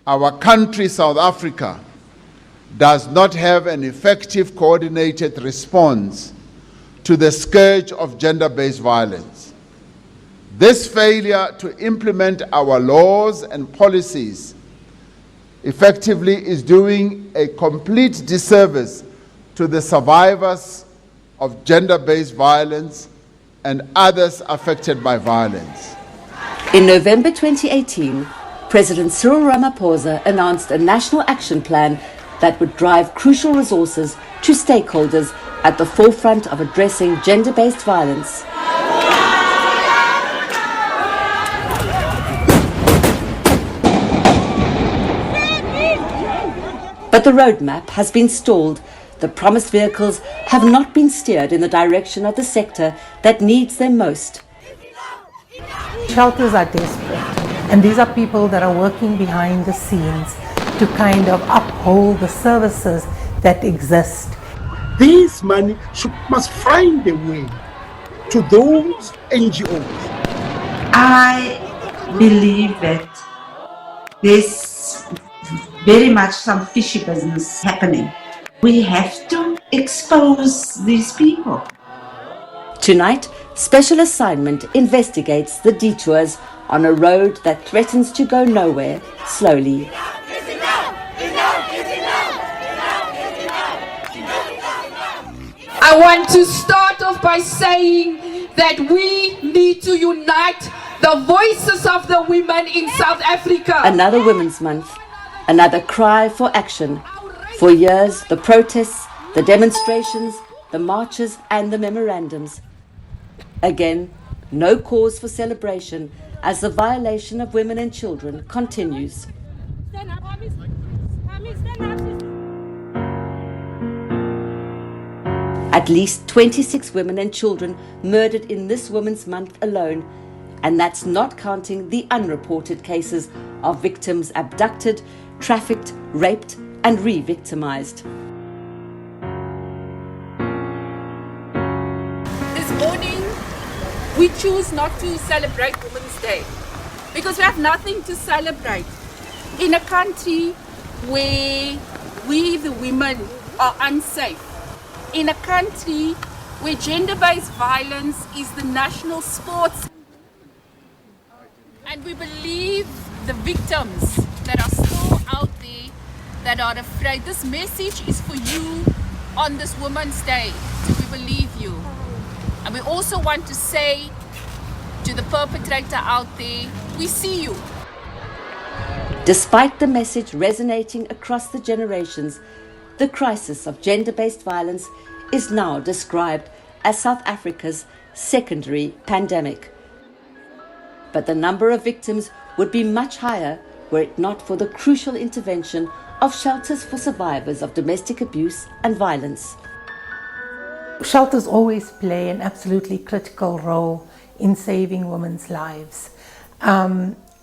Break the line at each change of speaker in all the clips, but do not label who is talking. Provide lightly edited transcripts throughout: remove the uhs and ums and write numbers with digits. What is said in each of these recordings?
Our country, South Africa, does not have an effective coordinated response to the scourge of gender-based violence. This failure to implement our laws and policies effectively is doing a complete disservice to the survivors of gender-based violence and others affected by violence.
In November 2018, President Cyril Ramaphosa announced a national action plan that would drive crucial resources to stakeholders at the forefront of addressing gender-based violence. But the roadmap has been stalled. The promised vehicles have not been steered in the direction of the sector that needs them most.
Shelters are desperate, and these are people that are working behind the scenes to kind of uphold the services that exist.
This money must find a way to those NGOs.
I believe that there's very much some fishy business happening. We have to expose these people.
Tonight, Special Assignment investigates the detours on a road that threatens to go nowhere slowly.
I want to start off by saying that we need to unite the voices of the women in South Africa.
Another Women's Month, another cry for action. For years, the protests, the demonstrations, the marches and the memorandums. Again, no cause for celebration as the violation of women and children continues. At least 26 women and children murdered in this Women's Month alone, and that's not counting the unreported cases of victims abducted, trafficked, raped, and re-victimized.
This morning, we choose not to celebrate Women's Day because we have nothing to celebrate. In a country where we, the women, are unsafe. In a country where gender-based violence is the national sports. And we believe the victims that are still out there, that are afraid. This message is for you on this Women's Day, so we believe you. And we also want to say to the perpetrator out there, we see you.
Despite the message resonating across the generations, the crisis of gender-based violence is now described as South Africa's secondary pandemic. But the number of victims would be much higher were it not for the crucial intervention of shelters for survivors of domestic abuse and violence.
Shelters always play an absolutely critical role in saving women's lives.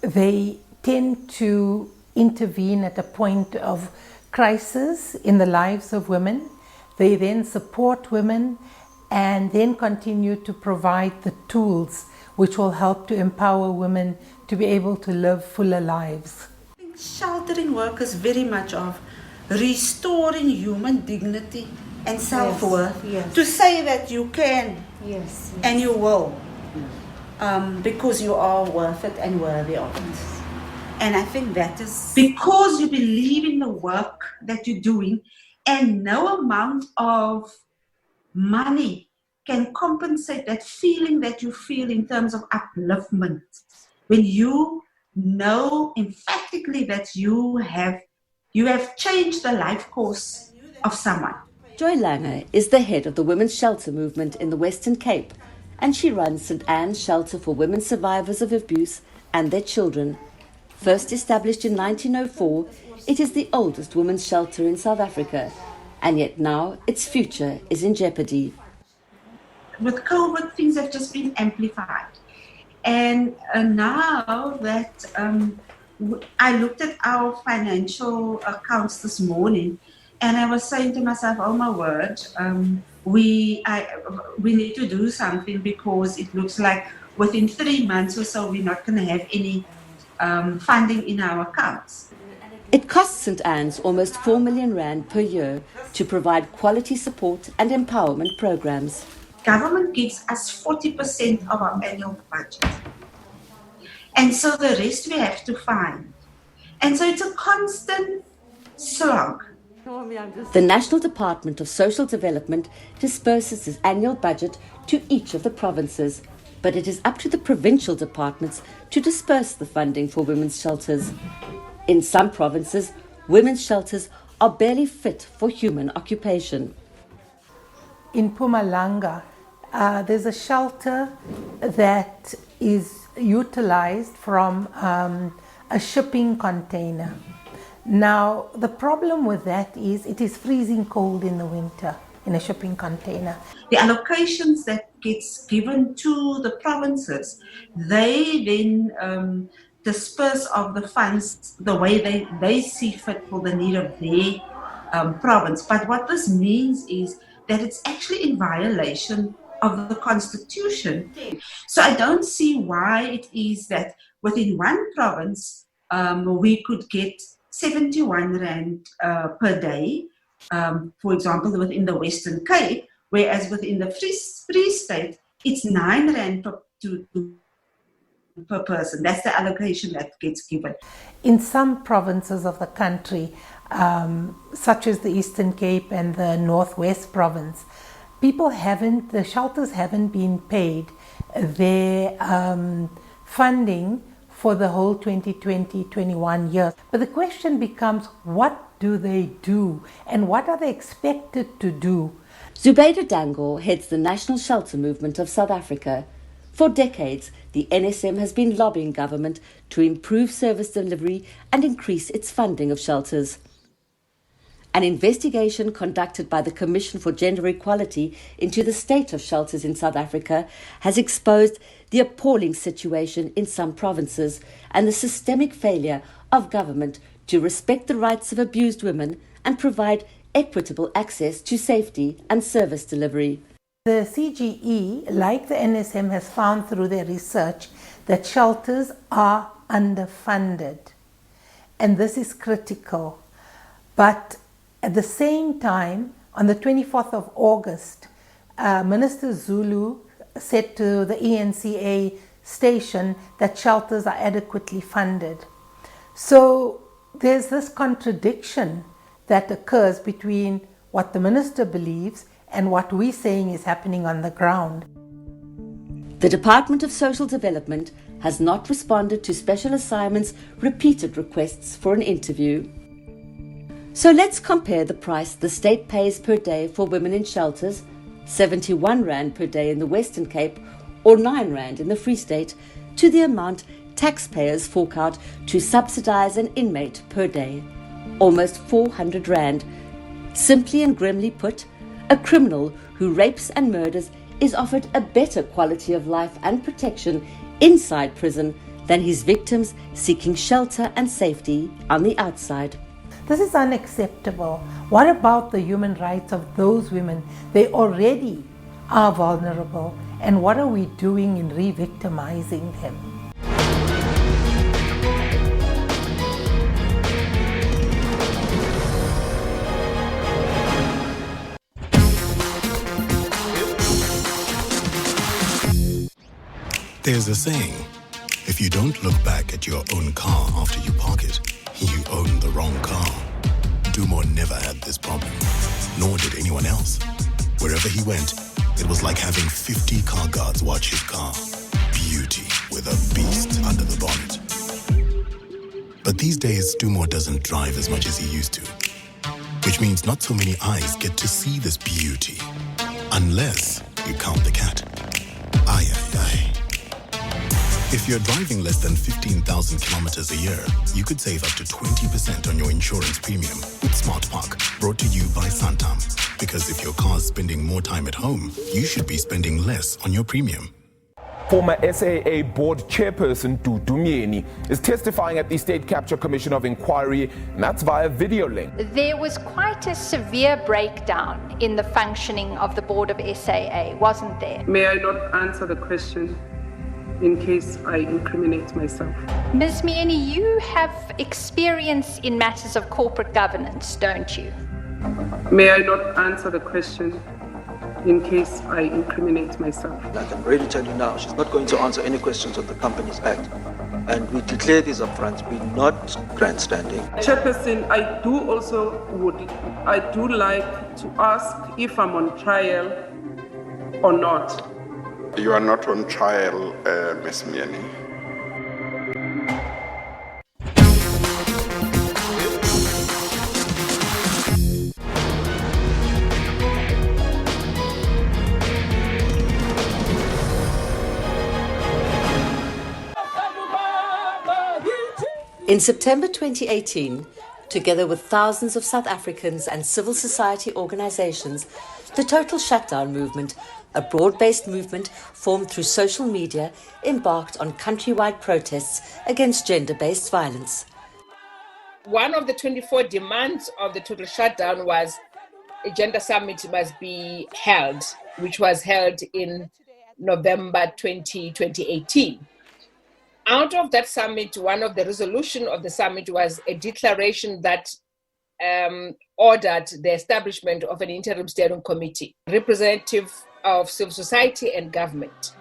They tend to intervene at a point of crisis in the lives of women. They then support women and then continue to provide the tools which will help to empower women to be able to live fuller lives.
Sheltering work is very much of restoring human dignity and self-worth.
Yes.
To say that you can
Yes.
and you will, because you are worth it and worthy of it. And I think that is because you believe in the work that you're doing, and no amount of money can compensate that feeling that you feel in terms of upliftment. When you know emphatically that you have changed the life course of someone.
Joy Langer is the head of the Women's Shelter Movement in the Western Cape, and she runs St. Anne's Shelter for women survivors of abuse and their children. First established in 1904, it is the oldest women's shelter in South Africa, and yet now its future is in jeopardy.
With COVID, things have just been amplified. And now that I looked at our financial accounts this morning, and I was saying to myself, oh my word, we need to do something, because it looks like within 3 months or so we're not going to have any funding in our accounts.
It costs St Anne's almost 4 million rand per year to provide quality support and empowerment programs.
Government gives us 40% of our annual budget. And so the rest we have to find. And so it's a constant slog.
The National Department of Social Development disperses its annual budget to each of the provinces, but it is up to the provincial departments to disperse the funding for women's shelters. In some provinces, women's shelters are barely fit for human occupation.
In Mpumalanga, there's a shelter that is utilized from a shipping container. Now, the problem with that is it is freezing cold in the winter in a shipping container.
The allocations that gets given to the provinces, they then disperse of the funds the way they see fit for the need of their province. But what this means is that it's actually in violation of the Constitution. So I don't see why it is that within one province we could get 71 rand per day, for example, within the Western Cape, whereas within the Free State, it's 9 rand per person. That's the allocation that gets given.
In some provinces of the country, such as the Eastern Cape and the Northwest Province, the shelters haven't been paid their funding for the whole 2020-21 year. But the question becomes, what do they do and what are they expected to do?
Zubaydah Dangor heads the National Shelter Movement of South Africa. For decades, the NSM has been lobbying government to improve service delivery and increase its funding of shelters. An investigation conducted by the Commission for Gender Equality into the state of shelters in South Africa has exposed the appalling situation in some provinces and the systemic failure of government to respect the rights of abused women and provide equitable access to safety and service delivery.
The CGE, like the NSM, has found through their research that shelters are underfunded. And this is critical. But at the same time, on the 24th of August, Minister Zulu said to the ENCA station that shelters are adequately funded. So there's this contradiction that occurs between what the minister believes and what we're saying is happening on the ground.
The Department of Social Development has not responded to Special Assignment's repeated requests for an interview. So let's compare the price the state pays per day for women in shelters, 71 rand per day in the Western Cape or 9 rand in the Free State, to the amount taxpayers fork out to subsidise an inmate per day, almost 400 rand. Simply and grimly put, a criminal who rapes and murders is offered a better quality of life and protection inside prison than his victims seeking shelter and safety on the outside.
This is unacceptable. What about the human rights of those women? They already are vulnerable. And what are we doing in re-victimizing them?
There's a saying, if you don't look back at your own car after you park it, you own the wrong car. Dumo never had this problem, nor did anyone else. Wherever he went, it was like having 50 car guards watch his car. Beauty with a beast under the bonnet. But these days, Dumo doesn't drive as much as he used to, which means not so many eyes get to see this beauty, unless you count the cat. Aye, aye, aye. If you're driving less than 15,000 kilometers a year, you could save up to 20% on your insurance premium with Smart Park, brought to you by Santam. Because if your car's spending more time at home, you should be spending less on your premium.
Former SAA board chairperson Dudu Myeni is testifying at the State Capture Commission of Inquiry, and that's via video link.
There was quite a severe breakdown in the functioning of the board of SAA, wasn't there?
May I not answer the question? in case I incriminate myself.
Ms. Mieni, you have experience in matters of corporate governance, don't you?
May I not answer the question in case I incriminate myself?
I can already tell you now, she's not going to answer any questions on the Companies Act. And we declare this up front, we're not grandstanding.
Chairperson, I do like to ask if I'm on trial or not.
You are not on trial, Ms. Mieni.
In September 2018, together with thousands of South Africans and civil society organizations, the Total Shutdown Movement, a broad-based movement formed through social media, embarked on countrywide protests against gender-based violence.
One of the 24 demands of the Total Shutdown was a gender summit must be held, which was held in November 2018. Out of that summit, one of the resolutions of the summit was a declaration that ordered the establishment of an interim steering committee, representative of civil society and government.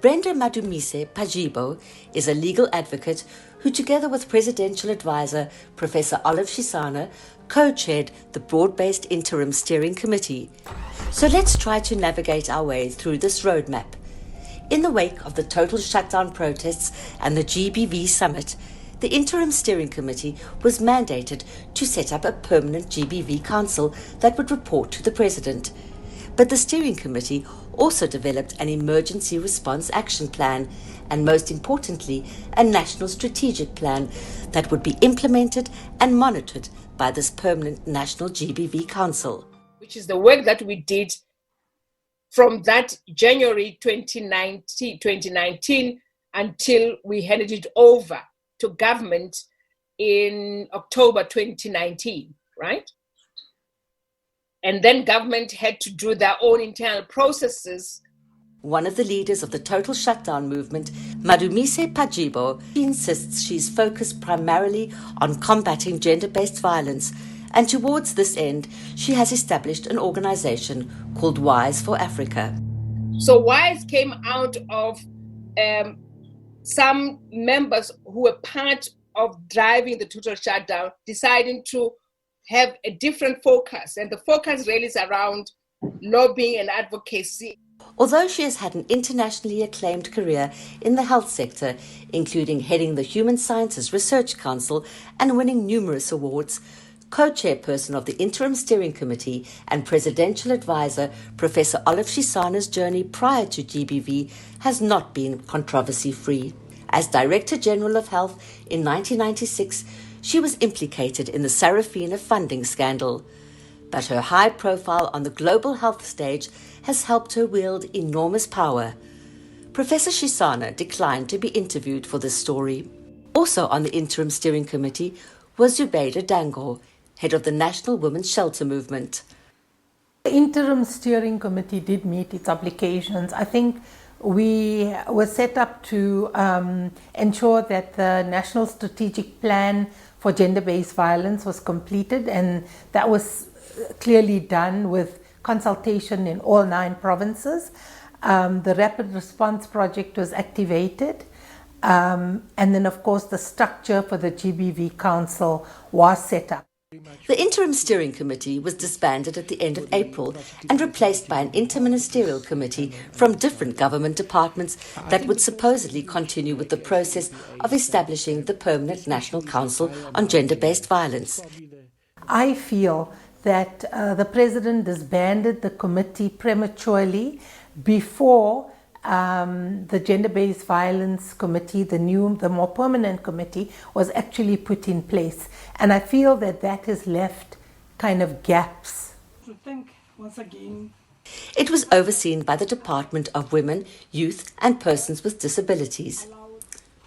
Brenda Madumise Pajibo is a legal advocate who, together with presidential advisor Professor Olive Shisana, co-chaired the broad-based interim steering committee. So let's try to navigate our way through this roadmap. In the wake of the Total Shutdown protests and the GBV summit, the Interim Steering Committee was mandated to set up a permanent GBV council that would report to the President. But the Steering Committee also developed an emergency response action plan and, most importantly, a national strategic plan that would be implemented and monitored by this permanent National GBV Council.
Which is the work that we did from that January 2019 until we handed it over to government in October 2019, right? And then government had to do their own internal processes.
One of the leaders of the Total Shutdown movement, Madumise Pajibo, insists she's focused primarily on combating gender-based violence, and towards this end, she has established an organization called Wise for Africa.
So Wise came out of some members who were part of driving the Total Shutdown, deciding to have a different focus. And the focus really is around lobbying and advocacy.
Although she has had an internationally acclaimed career in the health sector, including heading the Human Sciences Research Council and winning numerous awards, co-chairperson of the Interim Steering Committee and presidential advisor, Professor Olive Shisana's journey prior to GBV has not been controversy-free. As Director General of Health in 1996, she was implicated in the Sarafina funding scandal. But her high profile on the global health stage has helped her wield enormous power. Professor Shisana declined to be interviewed for this story. Also on the Interim Steering Committee was Zubeida Dango, head of the National Women's Shelter Movement.
The Interim Steering Committee did meet its obligations. I think we were set up to ensure that the National Strategic Plan for Gender-Based Violence was completed, and that was clearly done with consultation in all 9 provinces. The Rapid Response Project was activated. And then, of course, the structure for the GBV Council was set up.
The Interim Steering Committee was disbanded at the end of April and replaced by an interministerial committee from different government departments that would supposedly continue with the process of establishing the Permanent National Council on Gender-Based Violence.
I feel that the President disbanded the committee prematurely before the Gender-Based Violence Committee, the more permanent committee, was actually put in place. And I feel that that has left kind of gaps.
To think once again.
It was overseen by the Department of Women, Youth and Persons with Disabilities.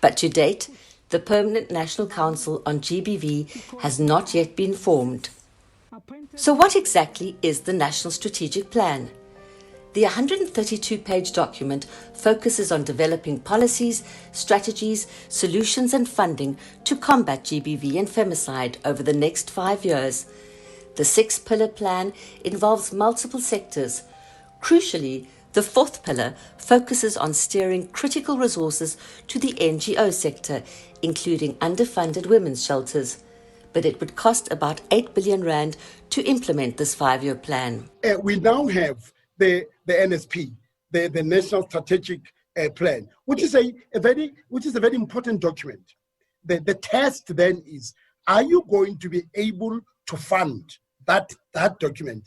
But to date, the Permanent National Council on GBV has not yet been formed. So what exactly is the National Strategic Plan? The 132-page document focuses on developing policies, strategies, solutions and funding to combat GBV and femicide over the next 5 years. The 6-pillar plan involves multiple sectors. Crucially, the 4th pillar focuses on steering critical resources to the NGO sector, including underfunded women's shelters. But it would cost about 8 billion rand to implement this 5-year plan.
We now have the NSP, the National Strategic Plan, which is a very important document. The test then is, are you going to be able to fund that document?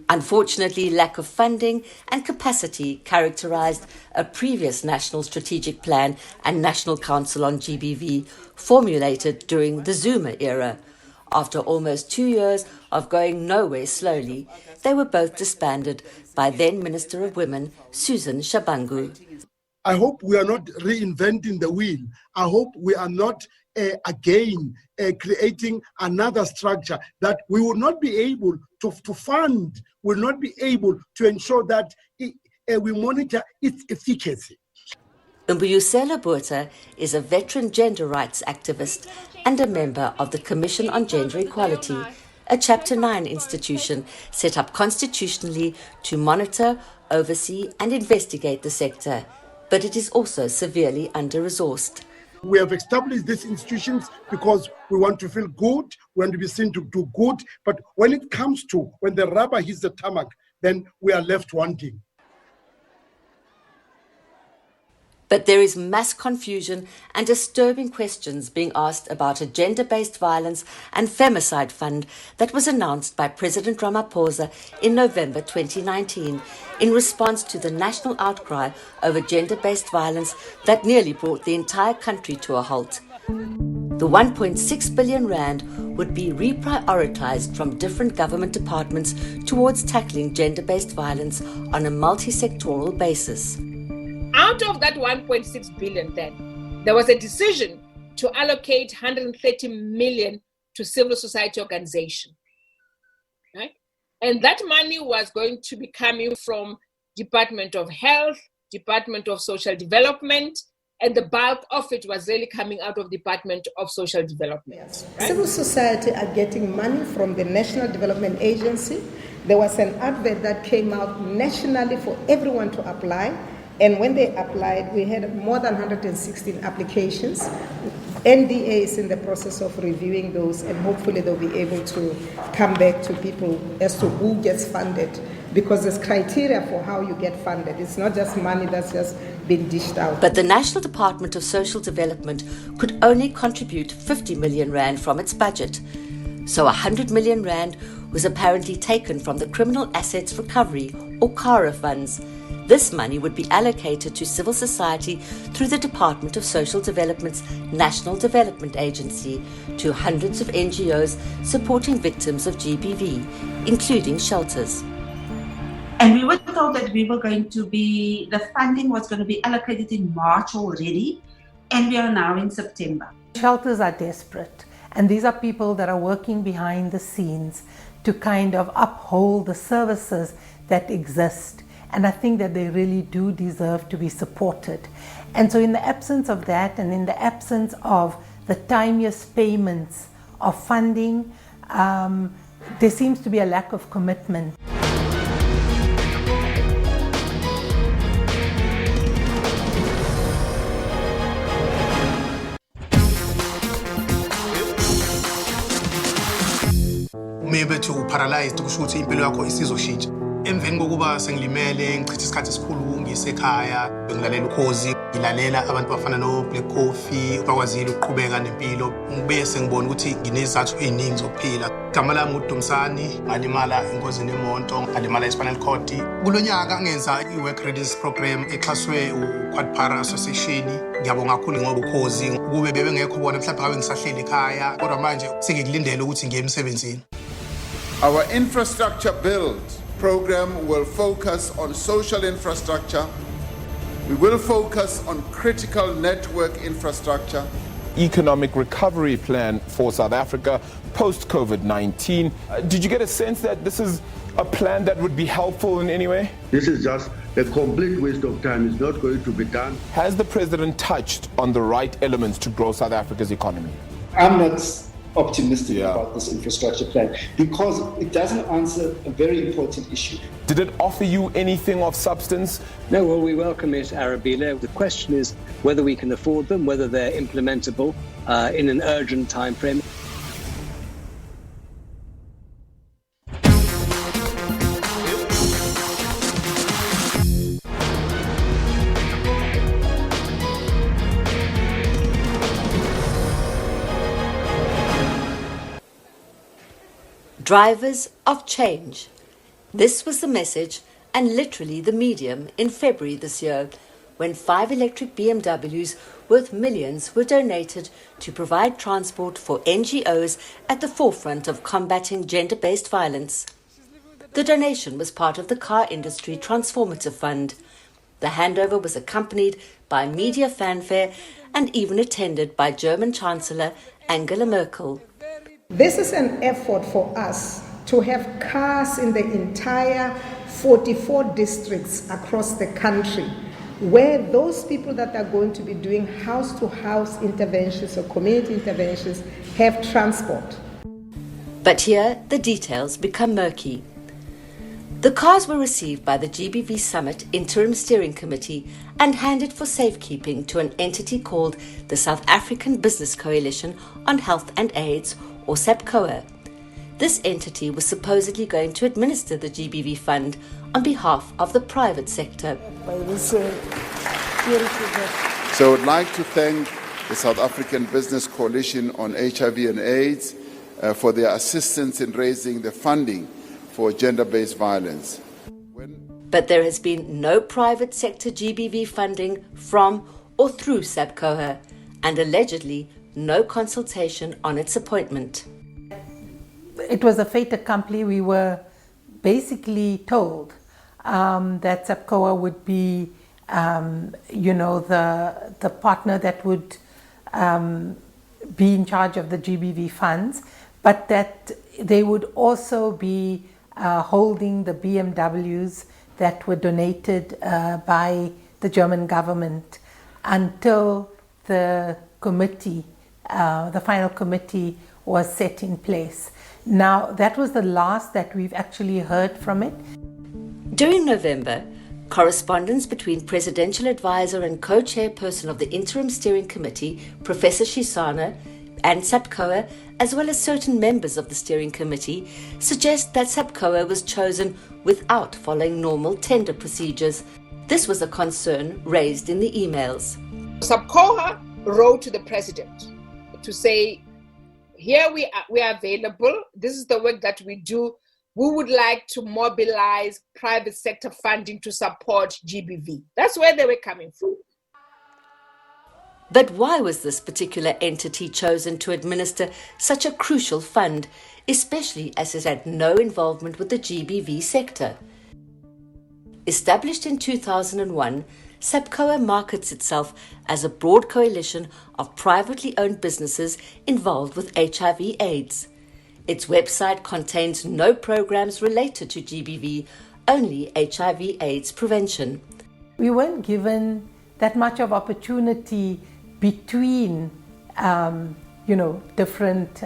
Unfortunately, lack of funding and capacity characterized a previous National Strategic Plan and National Council on GBV formulated during the Zuma era. After almost 2 years of going nowhere slowly, they were both disbanded by then Minister of Women, Susan Shabangu.
I hope we are not reinventing the wheel. I hope we are not again creating another structure that we will not be able to fund, will not be able to ensure that we monitor its efficacy.
Mbuyisela Botha is a veteran gender rights activist and a member of the Commission on Gender Equality, a Chapter 9 institution set up constitutionally to monitor, oversee and investigate the sector, but it is also severely under-resourced.
We have established these institutions because we want to feel good, we want to be seen to do good, but when it comes to, when the rubber hits the tarmac, then we are left wanting.
But there is mass confusion and disturbing questions being asked about a gender-based violence and femicide fund that was announced by President Ramaphosa in November 2019 in response to the national outcry over gender-based violence that nearly brought the entire country to a halt. The 1.6 billion rand would be reprioritized from different government departments towards tackling gender-based violence on a multi-sectoral basis.
Out of that 1.6 billion then, there was a decision to allocate 130 million to civil society organization, right? And that money was going to be coming from Department of Health, Department of Social Development, and the bulk of it was really coming out of Department of Social Development. Right?
Civil society are getting money from the National Development Agency. There was an advert that came out nationally for everyone to apply. And when they applied, we had more than 116 applications. NDA is in the process of reviewing those, and hopefully they'll be able to come back to people as to who gets funded, because there's criteria for how you get funded. It's not just money that's just been dished out.
But the National Department of Social Development could only contribute 50 million rand from its budget. So 100 million rand was apparently taken from the Criminal Assets Recovery, or CARA funds. This money would be allocated to civil society through the Department of Social Development's National Development Agency to hundreds of NGOs supporting victims of GBV, including shelters.
And we were told that the funding was going to be allocated in March already, and we are now in September.
Shelters are desperate, and these are people that are working behind the scenes to kind of uphold the services that exist. And I think that they really do deserve to be supported. And so in the absence of that, and in the absence of the timeous payments of funding, there seems to be a lack of commitment.
Maybe to paralyze kusho ukuthi impilo yakho isizoshintsha. Emveni kokuba sengilimele ngichitha isikhathi esikhulu ngisekhaya ngilalela ukhozi ngilalela abantu bafana no Black Coffee bakwazile ukuqhubeka nempilo ngibe sengibona ukuthi nginezathu eziningi zokuphila. Igama lami nguDumsani, ngalimala engozini yemonto, ngalimala e-spinal cord. Kulonyaka ngenza i-work readiness program exhaswe uQuadPara Association. Ngiyabonga kakhulu ngoba ukhozi kube bebengekho bona mhlawumbe ngabe ngisahleli ekhaya kodwa manje sengikulindele ukuthi ngiye emsebenzini.
Our infrastructure build program will focus on social infrastructure. We will focus on critical network infrastructure.
economic recovery plan for South Africa post-COVID-19. Did you get a sense that this is a plan that would be helpful in any way?
This is just a complete waste of time. It's not going to be done.
Has the president touched on the right elements to grow South Africa's economy?
I'm not optimistic about this infrastructure plan because it doesn't answer a very important issue.
Did it offer you anything of substance?
No, well, we welcome it, Arabella. The question is whether we can afford them, whether they're implementable in an urgent time frame.
Drivers of change. This was the message and literally the medium in February this year, when 5 electric BMWs worth millions were donated to provide transport for NGOs at the forefront of combating gender-based violence. The donation was part of the Car Industry Transformative Fund. The handover was accompanied by media fanfare and even attended by German Chancellor Angela Merkel.
This is an effort for us to have cars in the entire 44 districts across the country, where those people that are going to be doing house-to-house interventions or community interventions have transport.
But here the details become murky. The cars were received by the GBV Summit Interim Steering Committee and handed for safekeeping to an entity called the South African Business Coalition on Health and AIDS, or SABCOA. This entity was supposedly going to administer the GBV fund on behalf of the private sector.
So I would like to thank the South African Business Coalition on HIV and AIDS for their assistance in raising the funding for gender-based violence.
But there has been no private sector GBV funding from or through SABCOA, and allegedly no consultation on its appointment.
It was a fait accompli. We were basically told that SABCOA would be, the partner that would be in charge of the GBV funds, but that they would also be holding the BMWs that were donated by the German government until the committee, the final committee was set in place. Now, that was the last that we've actually heard from it.
During November, correspondence between Presidential Advisor and Co-Chairperson of the Interim Steering Committee, Professor Shisana, and SABCOA, as well as certain members of the steering committee, suggest that SABCOA was chosen without following normal tender procedures. This was a concern raised in the emails.
SABCOA wrote to the president to say, here we are available. This is the work that we do. We would like to mobilize private sector funding to support GBV. That's where they were coming from.
But why was this particular entity chosen to administer such a crucial fund, especially as it had no involvement with the GBV sector? Established in 2001, SABCOA markets itself as a broad coalition of privately owned businesses involved with HIV/AIDS. Its website contains no programs related to GBV, only HIV/AIDS prevention.
We weren't given that much of opportunity between, different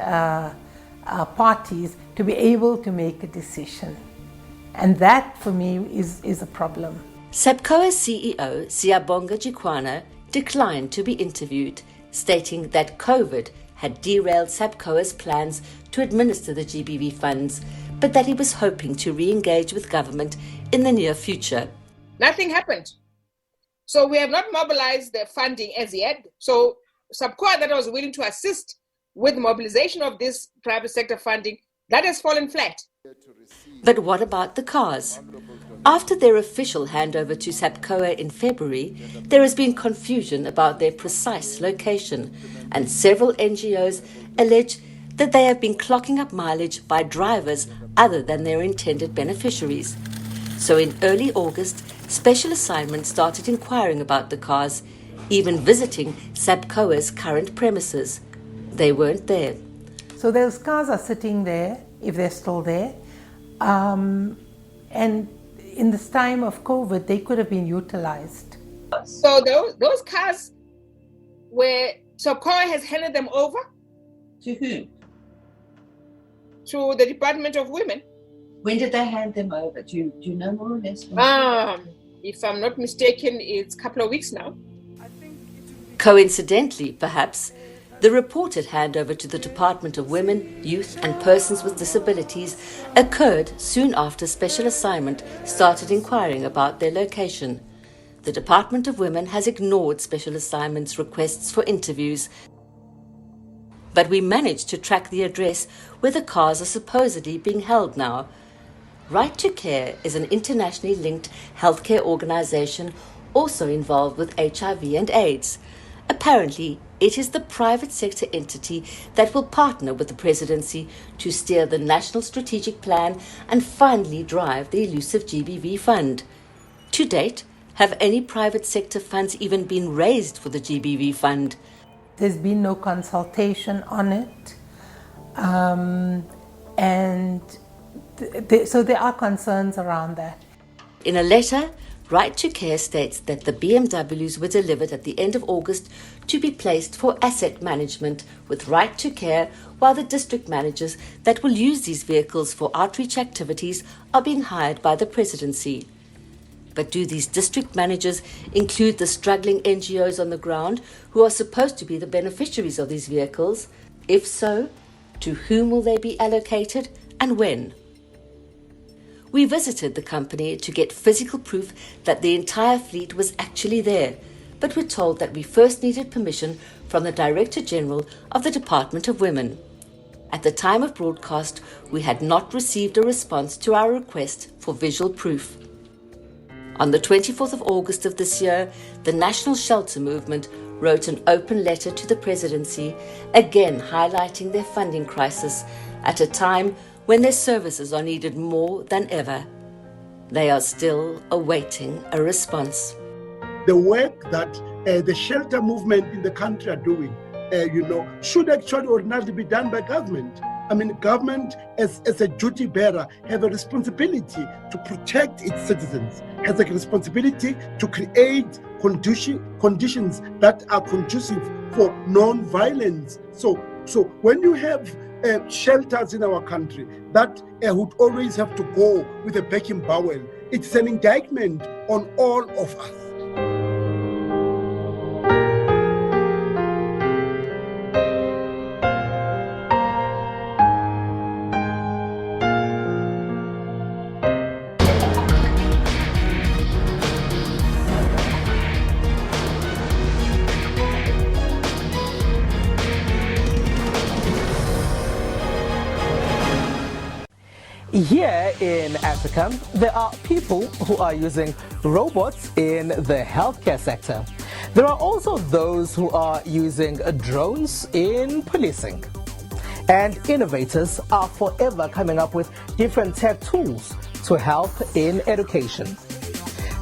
parties to be able to make a decision. And that, for me, is a problem.
SABCOA's CEO, Siyabonga Jikwana, declined to be interviewed, stating that COVID had derailed SABCOA's plans to administer the GBV funds, but that he was hoping to re-engage with government in the near future.
Nothing happened. So we have not mobilized the funding as yet. So SABCOA that was willing to assist with mobilization of this private sector funding, that has fallen flat.
But what about the cars? After their official handover to SABCOA in February, there has been confusion about their precise location, and several NGOs allege that they have been clocking up mileage by drivers other than their intended beneficiaries. So in early August, Special Assignment started inquiring about the cars. even visiting SABCOA's current premises. They weren't there.
So those cars are sitting there, if they're still there, and in this time of COVID, they could have been utilized.
So those cars SABCOA has handed them over?
To whom?
To the Department of Women.
When did they hand them over? Do you know more or less?
If I'm not mistaken, it's a couple of weeks now.
Coincidentally, perhaps, the reported handover to the Department of Women, Youth and Persons with Disabilities occurred soon after Special Assignment started inquiring about their location. The Department of Women has ignored Special Assignment's requests for interviews, but we managed to track the address where the cars are supposedly being held now. Right to Care is an internationally linked healthcare organization also involved with HIV and AIDS. Apparently, it is the private sector entity that will partner with the presidency to steer the National Strategic Plan and finally drive the elusive GBV fund. To date, have any private sector funds even been raised for the GBV fund?
There's been no consultation on it, so there are concerns around that.
In a letter, Right to Care states that the BMWs were delivered at the end of August to be placed for asset management with Right to Care, while the district managers that will use these vehicles for outreach activities are being hired by the presidency. But do these district managers include the struggling NGOs on the ground who are supposed to be the beneficiaries of these vehicles? If so, to whom will they be allocated and when? We visited the company to get physical proof that the entire fleet was actually there, but were told that we first needed permission from the Director General of the Department of Women. At the time of broadcast, we had not received a response to our request for visual proof. On the 24th of August of this year, the National Shelter Movement wrote an open letter to the presidency, again highlighting their funding crisis at a time when their services are needed more than ever. They are still awaiting a response.
The work that the shelter movement in the country are doing, should actually ordinarily be done by government. I mean, government as a duty bearer have a responsibility to protect its citizens, has a responsibility to create conditions that are conducive for non-violence. So when you have shelters in our country that would always have to go with a begging bowl, it's an indictment on all of us.
Here in Africa, there are people who are using robots in the healthcare sector. There are also those who are using drones in policing. And innovators are forever coming up with different tech tools to help in education.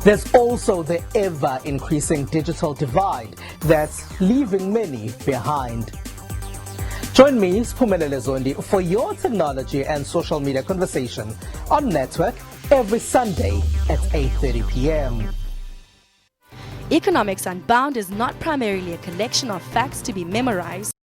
There's also the ever-increasing digital divide that's leaving many behind. Join me, Siphumelele Zondi, for your technology and social media conversation on Network every Sunday at 8:30 p.m.
Economics Unbound is not primarily a collection of facts to be memorized,